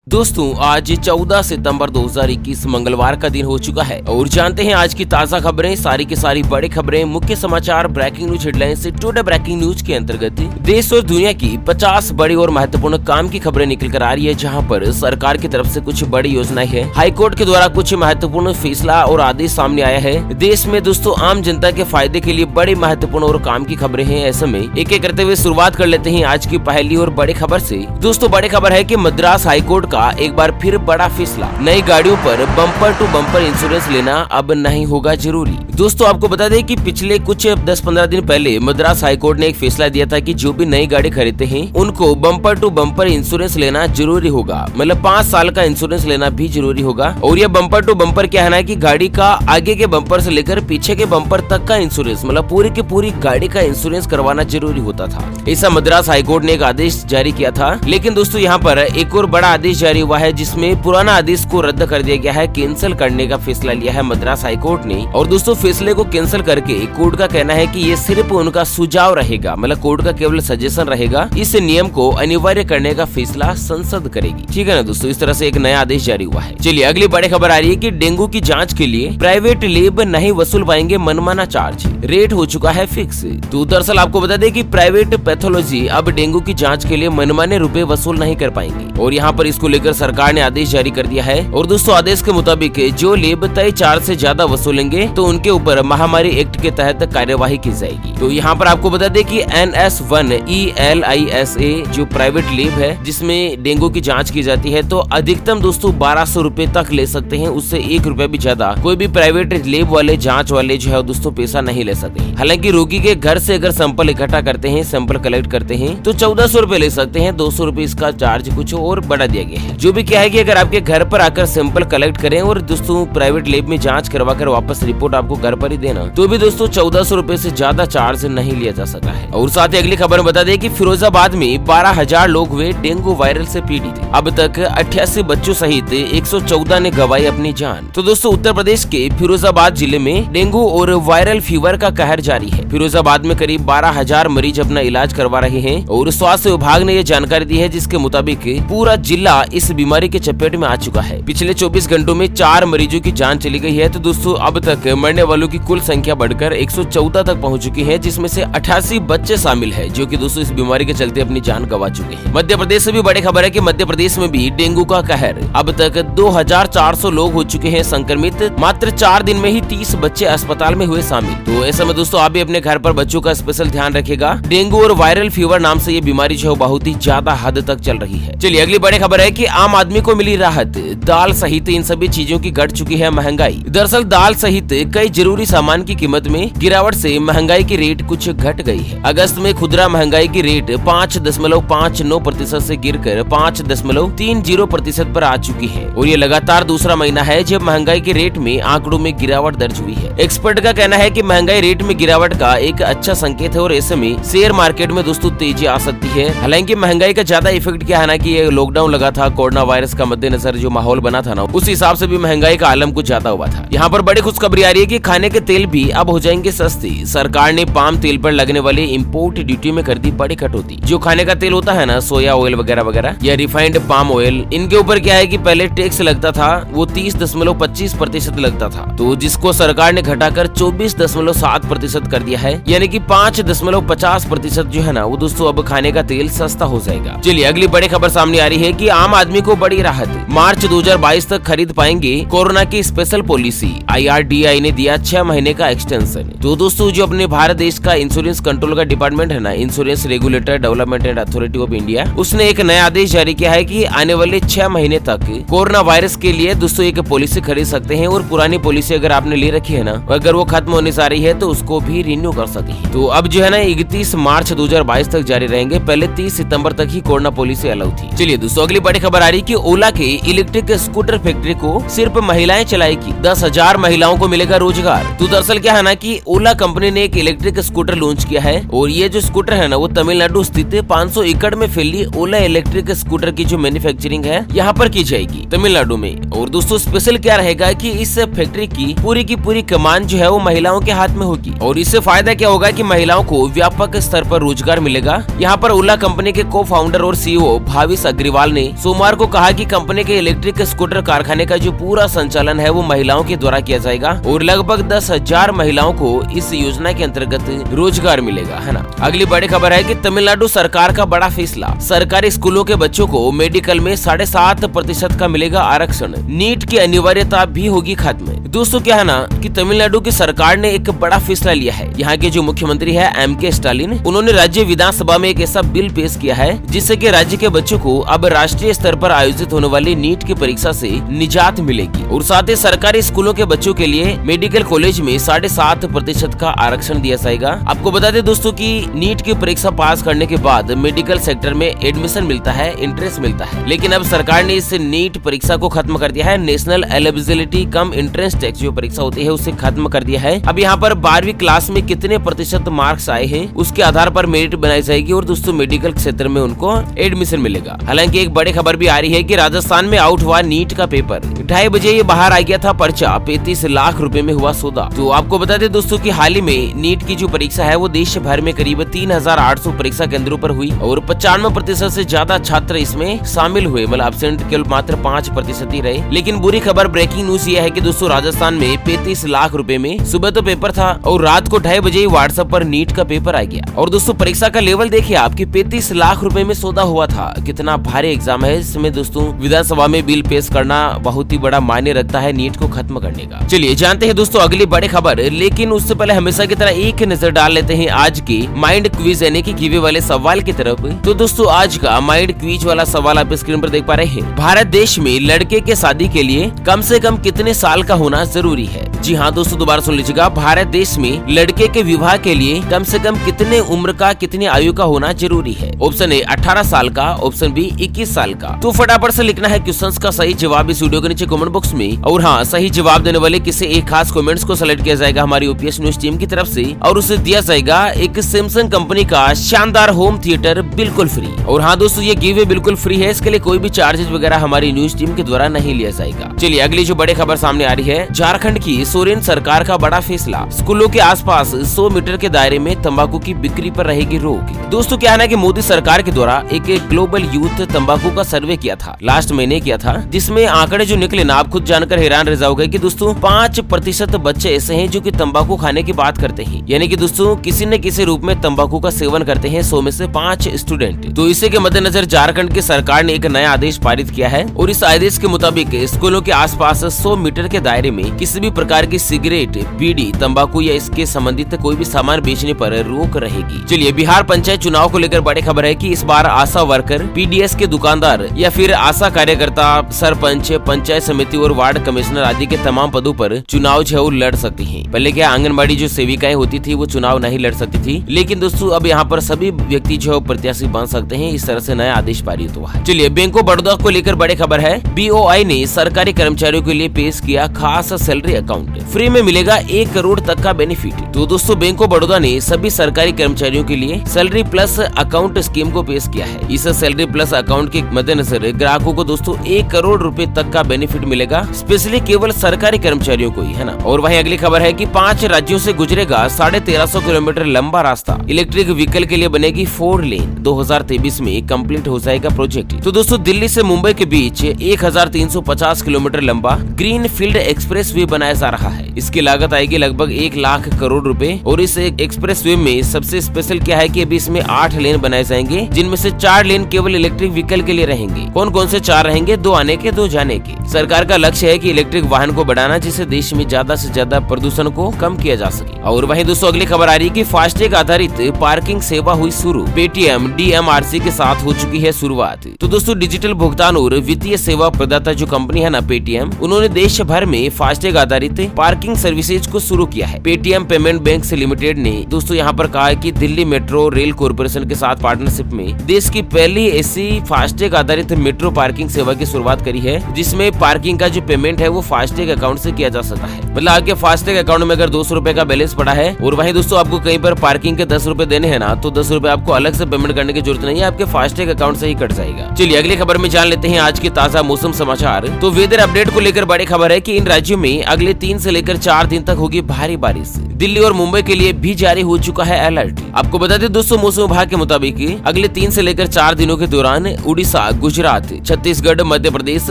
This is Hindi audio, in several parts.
दोस्तों आज 14 सितंबर 2021 मंगलवार का दिन हो चुका है और जानते हैं आज की ताजा खबरें। सारी की सारी बड़ी खबरें, मुख्य समाचार, ब्रेकिंग न्यूज हेडलाइंस से टुडे ब्रेकिंग न्यूज के अंतर्गत देश और दुनिया की 50 बड़ी और महत्वपूर्ण काम की खबरें निकल कर आ रही है, जहां पर सरकार की तरफ से कुछ बड़ी योजनाएं हैं। हाईकोर्ट के द्वारा कुछ महत्वपूर्ण फैसला और आदेश सामने आया है। देश में दोस्तों आम जनता के फायदे के लिए बड़ी महत्वपूर्ण और काम की खबरें हैं। ऐसे में एक एक करते हुए शुरुआत कर लेते हैं आज की पहली और बड़ी खबर से। दोस्तों बड़ी खबर है कि मद्रास हाईकोर्ट का एक बार फिर बड़ा फैसला, नई गाड़ियों पर बम्पर टू बम्पर इंश्योरेंस लेना अब नहीं होगा जरूरी। दोस्तों आपको बता दें कि पिछले कुछ 10-15 दिन पहले मद्रास हाईकोर्ट ने एक फैसला दिया था कि जो भी नई गाड़ी खरीदते हैं उनको बम्पर टू बम्पर इंश्योरेंस लेना जरूरी होगा, मतलब 5 साल का इंश्योरेंस लेना भी जरूरी होगा। और यह बम्पर टू बम्पर क्या है ना कि गाड़ी का आगे के बम्पर से लेकर पीछे के बम्पर तक का इंश्योरेंस, मतलब पूरी की पूरी गाड़ी का इंश्योरेंस करवाना जरूरी होता था। ऐसा मद्रास हाईकोर्ट ने एक आदेश जारी किया था। लेकिन दोस्तों यहाँ पर एक और बड़ा आदेश जारी हुआ है जिसमें पुराना आदेश को रद्द कर दिया गया है, कैंसिल करने का फैसला लिया है मद्रास हाईकोर्ट ने। और दोस्तों फैसले को कैंसिल करके कोर्ट का कहना है कि ये सिर्फ उनका सुझाव रहेगा, मतलब कोर्ट का केवल सजेशन रहेगा। इस नियम को अनिवार्य करने का फैसला संसद करेगी, ठीक है ना दोस्तों। इस तरह से एक नया आदेश जारी हुआ है। चलिए अगली बड़ी खबर आ रही है कि डेंगू की जाँच के लिए प्राइवेट लैब नहीं वसूल पाएंगे मनमाना चार्ज, रेट हो चुका है फिक्स। तो दरअसल आपको बता दें कि प्राइवेट पैथोलॉजी अब डेंगू की जाँच के लिए मनमाने रुपए वसूल नहीं कर पाएंगे और यहाँ पर इसको लेकर सरकार ने आदेश जारी कर दिया है। और दोस्तों आदेश के मुताबिक जो लैब तय चार्ज से ज्यादा वसूलेंगे तो उनके ऊपर महामारी एक्ट के तहत कार्यवाही की जाएगी। तो यहाँ पर आपको बता दें कि NS1 ELISA जो प्राइवेट लैब है जिसमें डेंगू की जांच की जाती है तो अधिकतम दोस्तों 1200 रुपए तक ले सकते हैं। उससे 1 रुपए भी ज्यादा कोई भी प्राइवेट लैब वाले जाँच वाले जो है दोस्तों पैसा नहीं ले सकते। हालांकि रोगी के घर से अगर सैंपल इकट्ठा करते हैं, सैंपल कलेक्ट करते हैं तो 1400 रुपए ले सकते हैं। 200 रुपए इसका चार्ज कुछ और बढ़ा दिया गया है। जो भी क्या है कि अगर आपके घर पर आकर सैंपल कलेक्ट करें और दोस्तों प्राइवेट लैब में जांच करवाकर वापस रिपोर्ट आपको घर पर ही देना, तो भी दोस्तों 1400 रुपए से ज्यादा चार्ज नहीं लिया जा सकता है। और साथ ही अगली खबर बता दें कि फिरोजाबाद में 12,000 लोग हुए डेंगू वायरल से पीड़ित। अब तक 88 बच्चों सहित 114 ने गंवाई अपनी जान। तो दोस्तों उत्तर प्रदेश के फिरोजाबाद जिले में डेंगू और वायरल फीवर का कहर जारी है। फिरोजाबाद में करीब 12,000 मरीज अपना इलाज करवा रहे हैं और स्वास्थ्य विभाग ने यह जानकारी दी है, जिसके मुताबिक पूरा जिला इस बीमारी के चपेट में आ चुका है। पिछले 24 घंटों में 4 मरीजों की जान चली गई है। तो दोस्तों अब तक मरने वालों की कुल संख्या बढ़कर 114 तक पहुंच चुकी है, जिसमें से 88 बच्चे शामिल है जो कि दोस्तों इस बीमारी के चलते अपनी जान गंवा चुके हैं। मध्य प्रदेश से भी बड़ी खबर है कि मध्य प्रदेश में भी डेंगू का कहर। अब तक 2400 लोग हो चुके हैं संक्रमित। मात्र 4 दिन में ही 30 बच्चे अस्पताल में हुए शामिल। तो ऐसे में दोस्तों आप भी अपने घर पर बच्चों का स्पेशल ध्यान रखेगा। डेंगू और वायरल फीवर नाम से ये बीमारी जो है बहुत ही ज्यादा हद तक चल रही है। चलिए अगली बड़ी खबर है कि आम आदमी को मिली राहत, दाल सहित इन सभी चीजों की घट चुकी है महंगाई। दरअसल दाल सहित कई जरूरी सामान की कीमत में गिरावट से महंगाई की रेट कुछ घट गई है। अगस्त में खुदरा महंगाई की रेट 5.59% से गिरकर 5.30% पर आ चुकी है और ये लगातार दूसरा महीना है जब महंगाई के रेट में आंकड़ों में गिरावट दर्ज हुई है। एक्सपर्ट का कहना है कि महंगाई रेट में गिरावट का एक अच्छा संकेत है और ऐसे में शेयर मार्केट में दोस्तों तेजी आ सकती है। हालांकि महंगाई का ज्यादा इफेक्ट क्या है ना कि ये लॉकडाउन लगा था, कोरोना वायरस का मद्देनजर जो माहौल बना था ना, उस हिसाब से भी महंगाई का आलम कुछ ज्यादा हुआ था। यहाँ पर बड़ी खुशखबरी आ रही है कि खाने के तेल भी अब हो जाएंगे सस्ते। सरकार ने पाम तेल पर लगने वाले इंपोर्ट ड्यूटी में कर दी बड़ी कटौती। जो खाने का तेल होता है ना, सोया ऑयल वगैरह वगैरह या रिफाइंड पाम ऑयल, इनके ऊपर क्या है कि पहले टैक्स लगता था वो 30.25% लगता था, तो जिसको सरकार ने घटाकर 24.7% कर दिया है, यानी कि 5.50% जो है ना वो दोस्तों अब खाने का तेल सस्ता हो जाएगा। चलिए अगली बड़ी खबर सामने आ रही है कि आम आदमी को बड़ी राहत, मार्च 2022 तक खरीद पाएंगे कोरोना की स्पेशल पॉलिसी। IRDAI ने दिया 6 महीने का एक्सटेंशन। तो दोस्तों जो अपने भारत देश का इंश्योरेंस कंट्रोल का डिपार्टमेंट है ना, insurance regulator development and authority of India, उसने एक नया आदेश जारी किया है कि आने वाले 6 महीने तक कोरोना वायरस के लिए दोस्तों एक पॉलिसी खरीद सकते हैं और पुरानी पॉलिसी अगर आपने ले रखी है ना, अगर वो खत्म होने से आ रही है तो उसको भी रिन्यू कर सकते हैं। तो अब जो है ना 31 मार्च 2022 तक जारी रहेंगे, पहले 30 सितंबर तक ही कोरोना पॉलिसी अलाउ थी। चलिए दोस्तों अगली बड़ी खबर आ रही है कि ओला के इलेक्ट्रिक स्कूटर फैक्ट्री को सिर्फ महिलाएं चलाएगी, 10,000 महिलाओं को मिलेगा रोजगार। तो दरअसल क्या है ना कि ओला कंपनी ने एक इलेक्ट्रिक स्कूटर लॉन्च किया है और ये जो स्कूटर है ना वो तमिलनाडु स्थित 500 एकड़ में फैली ओला इलेक्ट्रिक स्कूटर की जो मैन्युफैक्चरिंग है यहाँ पर की जाएगी तमिलनाडु में। और दोस्तों स्पेशल क्या रहेगा कि इस फैक्ट्री की पूरी कमान जो है वो महिलाओं के हाथ में होगी और इससे फायदा क्या होगा कि महिलाओं को व्यापक स्तर पर रोजगार मिलेगा। यहाँ पर ओला कंपनी के को फाउंडर और CEO भाविश अग्रवाल ने सोमवार को कहा कि कंपनी के इलेक्ट्रिक स्कूटर कारखाने का जो पूरा संचालन है वो महिलाओं के द्वारा किया जाएगा और लगभग 10,000 महिलाओं को इस योजना के अंतर्गत रोजगार मिलेगा, है ना। अगली बड़ी खबर है कि तमिलनाडु सरकार का बड़ा फैसला, सरकारी स्कूलों के बच्चों को मेडिकल में 7.5% का मिलेगा आरक्षण, नीट की अनिवार्यता भी होगी खत्म। दोस्तों क्या है ना कि तमिलनाडु की सरकार ने एक बड़ा फैसला लिया है। यहाँ के जो मुख्यमंत्री है M.K. स्टालिन, उन्होंने राज्य विधानसभा में एक ऐसा बिल पेश किया है जिससे कि राज्य के बच्चों को अब राष्ट्रीय स्तर पर आयोजित होने वाली नीट की परीक्षा से निजात मिलेगी और साथ ही सरकारी स्कूलों के बच्चों के लिए मेडिकल कॉलेज में 7.5% का आरक्षण दिया जाएगा। आपको बता दें दोस्तों कि नीट की परीक्षा पास करने के बाद मेडिकल सेक्टर में एडमिशन मिलता है, इंटरेस्ट मिलता है, लेकिन अब सरकार ने इस नीट परीक्षा को खत्म कर दिया है। National eligibility cum entrance test जो परीक्षा होती है उसे खत्म कर दिया है। अब यहाँ पर 12वीं क्लास में कितने प्रतिशत मार्क्स आए हैं उसके आधार पर मेरिट बनाई जाएगी और दोस्तों मेडिकल क्षेत्र में उनको एडमिशन मिलेगा। हालांकि एक बड़ी खबर भी आ रही है कि राजस्थान में आउट हुआ नीट का पेपर, 2:30 बजे ये बाहर आ गया था पर्चा, 35 लाख रुपए में हुआ सौदा। तो आपको बता दें दोस्तों कि हाल ही में नीट की जो परीक्षा है वो देश भर में करीब 3,800 परीक्षा केंद्रों पर हुई और 95% से ज्यादा छात्र इसमें शामिल हुए, मतलब एब्सेंट केवल मात्र 5% ही रहे। लेकिन बुरी खबर, ब्रेकिंग न्यूज ये है कि दोस्तों राजस्थान में 35 लाख रुपए में सुबह तो पेपर था और रात को 2:30 बजे व्हाट्सएप पर नीट का पेपर आ गया। और दोस्तों परीक्षा का लेवल देखिए आपकी 35 लाख रुपए में सौदा हुआ था। कितना भारी एग्जाम है। इसमें दोस्तों विधानसभा में बिल पेश करना बहुत ही बड़ा मायने रखता है नीट को खत्म करने का। चलिए जानते हैं दोस्तों अगली बड़ी खबर, लेकिन उससे पहले हमेशा की तरह एक नजर डाल लेते हैं आज के माइंड क्विज यानी कि गिवे वाले सवाल की तरफ। तो दोस्तों आज का माइंड क्विज वाला सवाल आप स्क्रीन पर देख पा रहे हैं। भारत देश में लड़के के शादी के लिए कम से कम कितने साल का होना जरूरी है? जी हाँ दोस्तों दोबारा सुन लीजिएगा, भारत देश में लड़के के विवाह के लिए कम से कम कितने उम्र का, कितनी आयु का होना जरूरी है? ऑप्शन ए 18 साल का, ऑप्शन बी 21 साल का। तो फटाफट से लिखना है क्वेश्चंस का सही जवाब इस वीडियो के नीचे कमेंट बॉक्स में। और हाँ, सही जवाब देने वाले किसी एक खास कमेंट्स को सेलेक्ट किया जाएगा हमारी ओपीएस न्यूज टीम की तरफ से और उसे दिया जाएगा एक सैमसंग कंपनी का शानदार होम थिएटर बिल्कुल फ्री। और हाँ दोस्तों ये गिव बिल्कुल फ्री है, इसके लिए कोई भी चार्जेस वगैरह हमारी न्यूज टीम के द्वारा नहीं लिया जाएगा। चलिए अगली जो बड़ी खबर सामने आ रही है, झारखंड की सोरेन सरकार का बड़ा फैसला, स्कूलों के आसपास 100 मीटर के दायरे में तंबाकू की बिक्री पर रहेगी रोक। दोस्तों क्या है ना कि मोदी सरकार के द्वारा एक ग्लोबल यूथ तंबाकू का सर्वे किया था, लास्ट महीने किया था, जिसमें आंकड़े जो निकले ना आप खुद जानकर हैरान रह जाओगे कि दोस्तों 5% बच्चे ऐसे हैं जो कि तंबाकू खाने की बात करते हैं, यानी कि दोस्तों किसी न किसी रूप में तंबाकू का सेवन करते हैं 100 में से 5 स्टूडेंट। तो इसी के मद्देनजर झारखंड की सरकार ने एक नया आदेश पारित किया है और इस आदेश के मुताबिक स्कूलों के आसपास 100 मीटर के दायरे में किसी भी प्रकार की सिगरेट, बीड़ी, तंबाकू या इसके संबंधित कोई भी सामान बेचने पर रोक रहेगी। चलिए बिहार पंचायत चुनाव को लेकर बड़ी खबर है कि इस बार आशा वर्कर, पीडीएस के दुकानदार या फिर आशा कार्यकर्ता, सरपंच, पंचायत समिति और वार्ड कमिश्नर आदि के तमाम पदों पर चुनाव जो लड़ सकती हैं। पहले क्या आंगनबाड़ी जो सेविकाएं होती थी वो चुनाव नहीं लड़ सकती थी, लेकिन दोस्तों अब यहाँ पर सभी व्यक्ति जो प्रत्याशी बन सकते हैं। इस तरह से नया आदेश पारित हुआ है। चलिए बैंक ऑफ बड़ौदा को लेकर बड़ी खबर है, बीओआई ने सरकारी कर्मचारियों के लिए पेश किया खास सैलरी अकाउंट, फ्री में मिलेगा 1 करोड़ तक का बेनिफिट। तो दोस्तों बैंक ऑफ बड़ौदा ने सभी सरकारी कर्मचारियों के लिए सैलरी प्लस अकाउंट स्कीम को पेश किया है। इस सैलरी प्लस अकाउंट के मद्देनजर ग्राहकों को दोस्तों 1 करोड़ रुपए तक का बेनिफिट मिलेगा, स्पेशली केवल सरकारी कर्मचारियों को ही, है ना। और वहीं अगली खबर है कि 5 राज्यों से गुजरेगा 1350 किलोमीटर लंबा रास्ता, इलेक्ट्रिक व्हीकल के लिए बनेगी 4 लेन, 2023 में कंप्लीट हो जाएगा प्रोजेक्ट। तो दोस्तों दिल्ली से मुंबई के बीच 1350 किलोमीटर लंबा ग्रीन फील्ड एक्सप्रेस वे बनाया जा रहा है। इसकी लागत आएगी लगभग 1 लाख करोड़ रुपए। और इस एक्सप्रेस वे में सबसे स्पेशल क्या है कि अभी इसमें 8 लेन बनाए जाएंगे, जिनमें से 4 लेन केवल इलेक्ट्रिक व्हीकल के लिए रहेंगे। कौन कौन से 4 रहेंगे? 2 आने के 2 जाने के। सरकार का लक्ष्य है कि इलेक्ट्रिक वाहन को बढ़ाना, जिससे देश में ज्यादा से ज्यादा प्रदूषण को कम किया जा सके। और वहीं दोस्तों अगली खबर आ रही है कि फास्टैग आधारित पार्किंग सेवा हुई शुरू, पेटीएम डीएमआरसी के साथ हो चुकी है शुरुआत। तो दोस्तों डिजिटल भुगतान और वित्तीय सेवा प्रदाता जो कंपनी है ना पेटीएम, उन्होंने देश भर में फास्टैग आधारित पार्किंग सर्विसेज को शुरू किया है। पेटीएम पेमेंट बैंक लिमिटेड ने दोस्तों यहाँ पर कहा है कि दिल्ली मेट्रो रेल कॉर्पोरेशन के साथ पार्टनरशिप में देश की पहली ऐसी फास्टैग आधारित मेट्रो पार्किंग सेवा की शुरुआत करी है, जिसमें पार्किंग का जो पेमेंट है वो फास्टैग अकाउंट से किया जा सकता है। मतलब आपके फास्टैग अकाउंट में अगर 200 रुपए का बैलेंस पड़ा है और वहीं दोस्तों आपको कहीं पर पार्किंग के 10 रुपए देने हैं ना, तो 10 रुपए आपको अलग से पेमेंट करने की जरूरत नहीं है, आपके फास्टैग अकाउंट से ही कट जाएगा। चलिए अगली खबर में जान लेते हैं आज के ताजा मौसम समाचार। तो वेदर अपडेट को लेकर बड़ी खबर है कि इन राज्यों में अगले 3 से लेकर 4 दिन तक होगी भारी बारिश। दिल्ली और मुंबई के लिए भी जारी हो चुका है अलर्ट। आपको बता दें दोस्तों, मौसम विभाग के मुताबिक अगले 3 से लेकर 4 दिनों के दौरान उड़ीसा, गुजरात, छत्तीसगढ़, मध्य प्रदेश,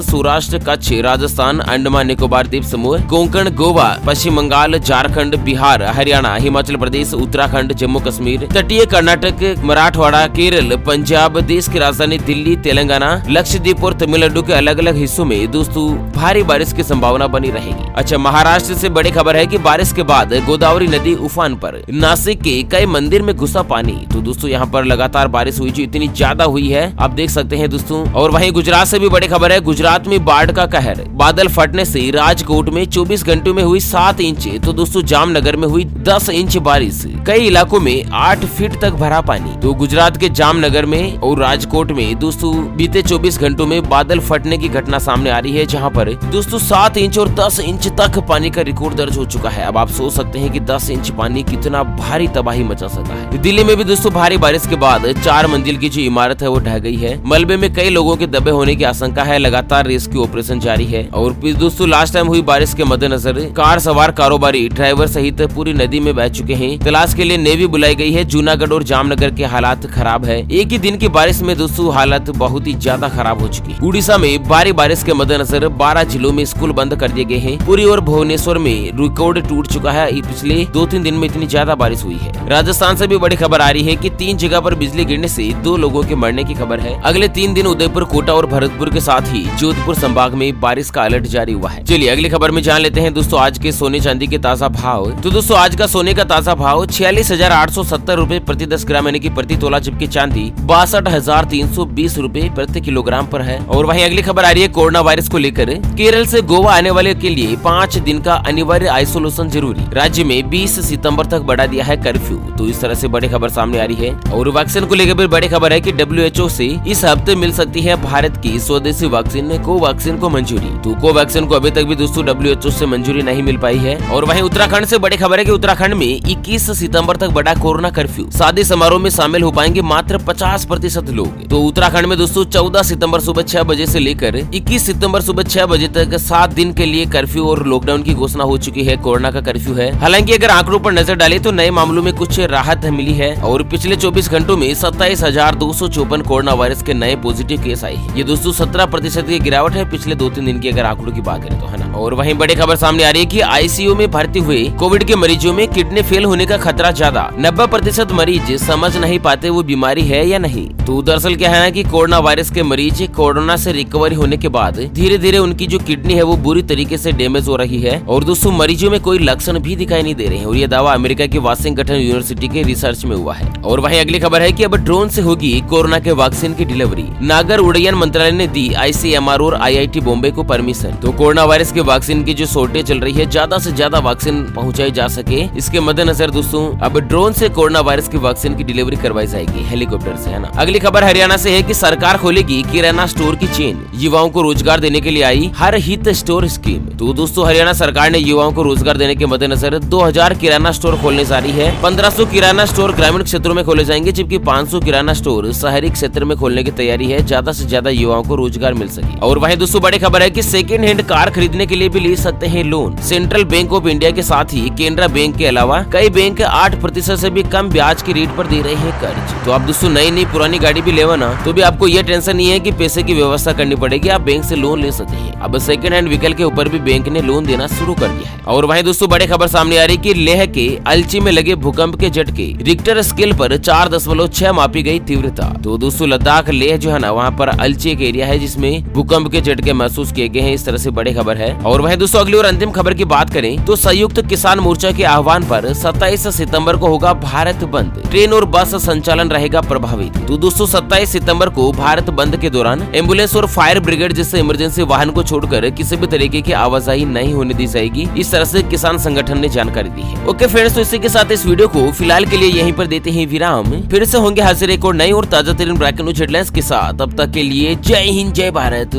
सौराष्ट्र, कच्छ, राजस्थान, अंडमान निकोबार द्वीप समूह, कोंकण, गोवा, पश्चिम बंगाल, झारखंड, बिहार, हरियाणा, हिमाचल प्रदेश, उत्तराखंड, जम्मू कश्मीर, तटीय कर्नाटक, मराठवाड़ा, केरल, पंजाब, देश की राजधानी दिल्ली, तेलंगाना, लक्षद्वीप और तमिलनाडु के अलग अलग हिस्सों में दोस्तों भारी बारिश की संभावना बनी रहेगी। अच्छा, महाराष्ट्र से बड़ी खबर है कि बारिश के बाद गोदावरी नदी उफान पर। नासिक के कई मंदिर में घुसा पानी। तो दोस्तों यहाँ पर लगातार बारिश हुई जो इतनी ज्यादा हुई है, आप देख सकते हैं दोस्तों। और वहीं गुजरात से भी बड़ी खबर है, गुजरात में बाढ़ का कहर। बादल फटने से राजकोट में 24 घंटों में हुई 7 इंच, तो दोस्तों जामनगर में हुई 10 इंच बारिश। कई इलाकों में 8 फीट तक भरा पानी। तो गुजरात के जामनगर में और राजकोट में दोस्तों बीते 24 घंटों में बादल फटने की घटना सामने आ रही है, जहाँ पर दोस्तों 7 इंच और 10 इंच तक पानी का रिकॉर्ड दर्ज हो चुका है। अब आप सोच सकते हैं कि 10 इंच पानी कितना भारी तबाही मचा सकता है। दिल्ली में भी दोस्तों भारी बारिश के बाद 4 मंजिल की जो इमारत है वो ढह गई है। मलबे में कई लोगों के दबे होने की आशंका है। लगातार रेस्क्यू ऑपरेशन जारी है। और दोस्तों लास्ट टाइम हुई बारिश के मद्देनजर कार सवार कारोबारी, ड्राइवर सहित पूरी नदी में बह चुके हैं। तलाश के लिए नेवी बुलाई गई है। जूनागढ़ और जामनगर के हालात खराब है। एक ही दिन की बारिश में दोस्तों हालत बहुत ही ज्यादा खराब हो चुकी है। उड़ीसा में भारी बारिश के मद्देनजर 12 जिलों में स्कूल बंद कर दिए गए हैं। पुरी और भुवनेश्वर में रिकॉर्ड टूट चुका है। पिछले 2-3 दिन में इतनी ज्यादा बारिश हुई है। राजस्थान से भी बड़ी खबर आ रही है कि 3 जगह पर बिजली गिरने से 2 लोगों के मरने की खबर है। अगले 3 दिन उदयपुर, कोटा और भरतपुर के साथ ही जोधपुर संभाग में बारिश का अलर्ट जारी हुआ है। चलिए अगली खबर में जान लेते हैं दोस्तों आज के सोने चांदी के ताजा भाव। तो दोस्तों आज का सोने का ताजा भाव 46,870 रूपए प्रति 10 ग्राम यानी कि प्रति तोला, जबकि चांदी 62,320 रूपए प्रति किलोग्राम पर है। और वहीं अगली खबर आ रही है कोरोना वायरस को लेकर। केरल से गोवा आने वाले के लिए 5 दिन का अनिवार्य आइसोलेशन जरूरी। राज्य में 20 सितंबर तक बढ़ा दिया है कर्फ्यू। तो इस तरह से बड़ी खबर सामने आ रही है। और वैक्सीन को लेकर भी बड़ी खबर है कि WHO से इस हफ्ते मिल सकती है भारत की स्वदेशी वैक्सीन कोवैक्सीन को मंजूरी। तो कोवैक्सीन को अभी तक भी दोस्तों WHO से मंजूरी नहीं मिल पाई है। और वहीं उत्तराखंड से बड़ी खबर है कि उत्तराखंड में 21 सितंबर तक बढ़ा कोरोना कर्फ्यू। शादी समारोह में शामिल हो पाएंगे मात्र 50% लोग। तो उत्तराखंड में दोस्तों 14 सितंबर सुबह 6 बजे से लेकर 21 सितंबर सुबह 6 बजे तक 7 दिन के लिए कर्फ्यू और लॉकडाउन की घोषणा हो चुकी है। कोरोना का कर्फ्यू है। हालांकि अगर आंकड़ों पर नजर डालें तो नए मामलों में कुछ राहत मिली है। और पिछले 24 घंटों में 27,254 कोरोना वायरस के नए पॉजिटिव केस आए हैं। ये दोस्तों 17% की गिरावट है पिछले 2-3 दिन की अगर आंकड़ों की बात करें तो, है ना। और वहीं बड़ी खबर सामने आ रही है कि ICU में भर्ती हुए कोविड के मरीजों में किडनी फेल होने का खतरा ज्यादा। 90% मरीज समझ नहीं पाते वो बीमारी है या नहीं। तो दरअसल क्या है ना कि कोरोना वायरस के मरीज कोरोना से रिकवरी होने के बाद धीरे धीरे उनकी जो किडनी है वो बुरी तरीके से डैमेज हो रही है। और दोस्तों मरीजों में कोई लक्षण भी दिखाई नहीं दे रहे हैं। और ये दावा अमेरिका की वाशिंगटन यूनिवर्सिटी के रिसर्च में हुआ है। और वहीं अगली खबर है कि अब ड्रोन से होगी कोरोना के वैक्सीन की डिलीवरी। नागर उड्डयन मंत्रालय ने दी ICMR और IIT बॉम्बे को परमिशन। तो कोरोना वायरस के वैक्सीन की जो शॉर्टेज चल रही है, ज्यादा से ज्यादा वैक्सीन पहुंचाई जा सके, इसके मद्देनजर दोस्तों अब ड्रोन से कोरोना वायरस की वैक्सीन की डिलीवरी करवाई जाएगी हेलीकॉप्टर से, है ना। अगली खबर हरियाणा से है कि सरकार खोलेगी किराना स्टोर की चेन। युवाओं को रोजगार देने के लिए आई हर हित स्टोर स्कीम। तो दोस्तों हरियाणा सरकार ने युवाओं को रोजगार देने के मद्देनजर 2000 किराना स्टोर खोलने जा रही है। 1500 किराना स्टोर ग्रामीण क्षेत्रों में खोले जाएंगे, जबकि 500 किराना स्टोर शहरी क्षेत्र में खोलने की तैयारी है। ज्यादा से ज्यादा युवाओं को रोजगार मिल सके। और वहीं दोस्तों बड़ी खबर है कि सेकेंड हैंड कार खरीदने के लिए भी ले सकते हैं loan. Central bank of India के साथ ही केनरा बैंक के अलावा कई बैंक 8% से भी कम ब्याज की रेट पर दे रहे हैं कर्ज। तो आप दोस्तों नई पुरानी गाड़ी भी लेवा ना, तो भी आपको ये टेंशन नहीं है कि पैसे की व्यवस्था करनी पड़ेगी, आप बैंक से लोन ले सकते हैं। अब सेकंड हैंड व्हीकल के ऊपर भी बैंक ने लोन देना शुरू कर दिया है। और वहीं दोस्तों बड़ी खबर सामने आ रही कि लेह के अलची में लगे भूकंप के झटके। रिक्टर स्केल पर 4.6 मापी गई तीव्रता। तो दोस्तों लद्दाख लेह जो है ना, वहाँ पर अलची एक एरिया है जिसमें भूकंप के झटके महसूस किए गए हैं। इस तरह से बड़ी खबर है। और वहीं दोस्तों अगली और अंतिम खबर की बात करें तो संयुक्त किसान मोर्चा के आह्वान पर 27 सितंबर को होगा भारत बंद। ट्रेन और बस संचालन रहेगा प्रभावित। तो दोस्तों 27 सितंबर को भारत बंद के दौरान एम्बुलेंस और फायर ब्रिगेड जैसे इमरजेंसी वाहन को छोड़कर किसी भी तरीके की आवाजाही नहीं होने दी जाएगी। इस तरह से किसान संगठन ने जानकारी दी है। ओके फ्रेंड्स, तो इसी के साथ इस वीडियो को फिलहाल के लिए यहीं पर देते हैं विराम। फिर से होंगे हाजिर एक और नई और ताजा तरीन ब्रेकिंग न्यूज हेडलाइंस के साथ। तब तक के लिए जय हिंद, जय भारत।